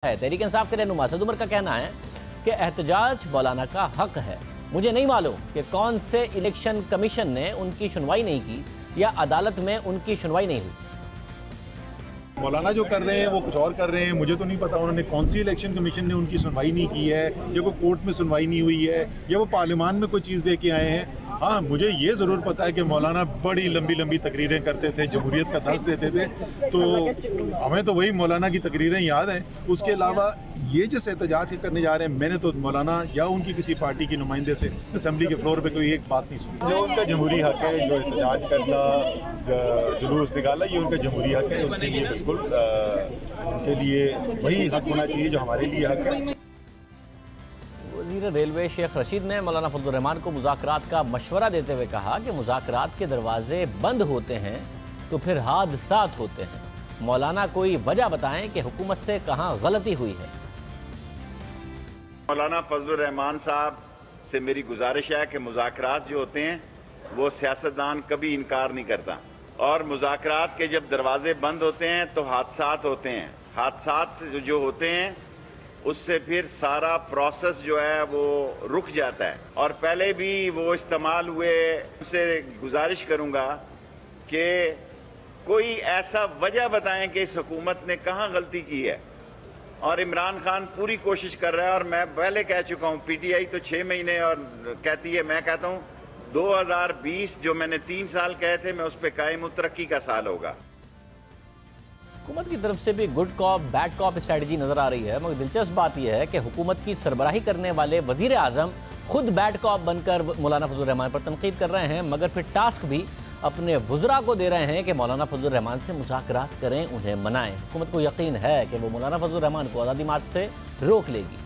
ہے। तहरीक इंसाफ के रहनुमा असद उमर का कहना है कि एहतजाज मौलाना का हक है। मुझे नहीं मालूम कि कौन से इलेक्शन कमीशन ने उनकी सुनवाई नहीं की या अदालत में उनकी सुनवाई नहीं हुई। मौलाना जो कर रहे हैं वो कुछ और कर रहे हैं, मुझे तो नहीं पता उन्होंने कौन सी इलेक्शन कमीशन ने उनकी सुनवाई नहीं की है, या कोई कोर्ट में सुनवाई नहीं हुई है, या वो पार्लियामान में कोई चीज़ दे के आए हैं। हाँ, मुझे ये ज़रूर पता है कि मौलाना बड़ी लंबी लंबी तकरीरें करते थे, जमहूरियत का दर्स देते थे, तो हमें तो वही मौलाना की तकरीरें याद हैं। उसके अलावा ये जिस एहतजाज करने जा रहे हैं, मैंने तो मौलाना या उनकी किसी पार्टी की नुमाइंदे से असम्बली के फ्लोर पे कोई एक बात नहीं सुनी। जो उनका जमहूरी हक है, जो एहतजाज करना, जुलूस निकाला, ये उनका जमहूरी हक है। उसके लिए बिल्कुल उनके लिए वही हक होना चाहिए जो हमारे लिए हक है। वज़ीर रेलवे शेख रशीद ने मौलाना फजलुर रहमान को मुज़ाकरात का मशवरा देते हुए कहा कि मुज़ाकरात के दरवाजे बंद होते हैं तो फिर हादसात होते हैं। मौलाना कोई वजह बताएं कि हुकूमत से कहाँ गलती हुई है। मौलाना फजलुर रहमान साहब से मेरी गुजारिश है कि मुज़ाकरात जो होते हैं वो सियासतदान कभी इनकार नहीं करता, और मुज़ाकरात के जब दरवाजे बंद होते हैं तो हादसात होते हैं। हादसात से जो होते हैं उससे फिर सारा प्रोसेस जो है वो रुक जाता है। और पहले भी वो इस्तेमाल हुए, उनसे गुजारिश करूँगा कि कोई ऐसा वजह बताएं कि इस हुकूमत ने कहाँ गलती की है। और इमरान खान पूरी कोशिश कर रहा है, और मैं पहले कह चुका हूँ, पीटीआई तो 6 महीने और कहती है, मैं कहता हूँ 2020 जो मैंने 3 साल कहे थे, मैं उस पर कायम तरक्की का साल होगा। हुकूमत की तरफ से भी good cop bad cop strategy नजर आ रही है, मगर दिलचस्प बात यह है कि हुकूमत की सरबराही करने वाले वजीर आजम खुद बैड कॉप बनकर मौलाना फजलुर रहमान पर तनकीद कर रहे हैं, मगर फिर टास्क भी अपने वज़रा को दे रहे हैं कि मौलाना फजलुर रहमान से मुज़ाकरात करें, उन्हें मनाएं। हुकूमत को यकीन है कि वो मौलाना फजलुर रहमान को आज़ादी मार्च से रोक लेगी,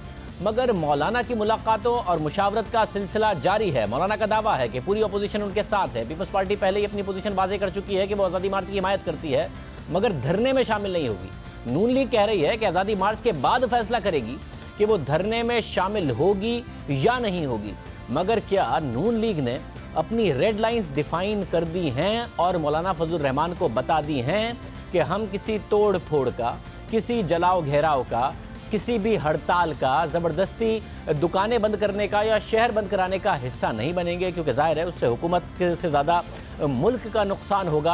मगर मौलाना की मुलाकातों और मुशावरत का सिलसिला जारी है। मौलाना का दावा है कि पूरी अपोजिशन उनके साथ है। पीपल्स पार्टी पहले ही अपनी पोजीशन वाज़ेह कर चुकी है कि वो आज़ादी मार्च की हिमायत करती है, मगर धरने में शामिल नहीं होगी। नून लीग कह रही है कि आज़ादी मार्च के बाद फैसला करेगी कि वो धरने में शामिल होगी या नहीं होगी। मगर क्या नून लीग ने अपनी रेड लाइंस डिफाइन कर दी हैं और मौलाना फजलुर रहमान को बता दी हैं कि हम किसी तोड़ फोड़ का, किसी जलाओ घेराव का, किसी भी हड़ताल का, ज़बरदस्ती दुकानें बंद करने का या शहर बंद कराने का हिस्सा नहीं बनेंगे, क्योंकि ज़ाहिर है उससे हुकूमत से ज़्यादा मुल्क का नुकसान होगा।